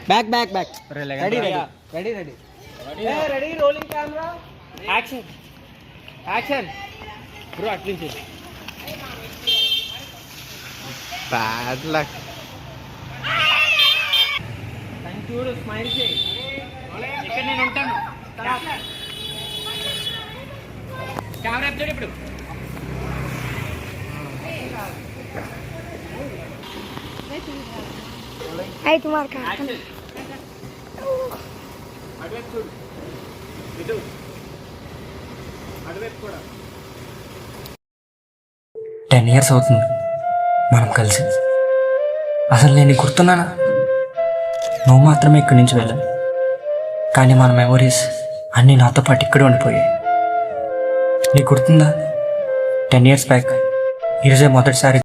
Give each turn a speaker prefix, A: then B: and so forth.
A: Back back back. Ready ready ready ready ready. Rolling camera, action action. Bro అట్లించి bad luck. చూడు smile చేయి. ఇక్కడ నేను ఉంటాను. కెమెరా ఎప్పుడు ఇప్పుడు
B: आई तुम्हार का
A: అటువైపు చూడు, ఇటు అటువైపు కూడా.
C: 10 years అవుతుంది మనం కలిసి. అసలు నేను గుర్తున్నానా? నువ్వు మాత్రమే ఇక్కడి నుంచి వెళ్ళాలి, కానీ మన మెమొరీస్ అన్నీ నాతో పాటు ఇక్కడే ఉండిపోయాయి. నీకు గుర్తుందా 10 years బ్యాక్ ఈరోజే మొదటిసారి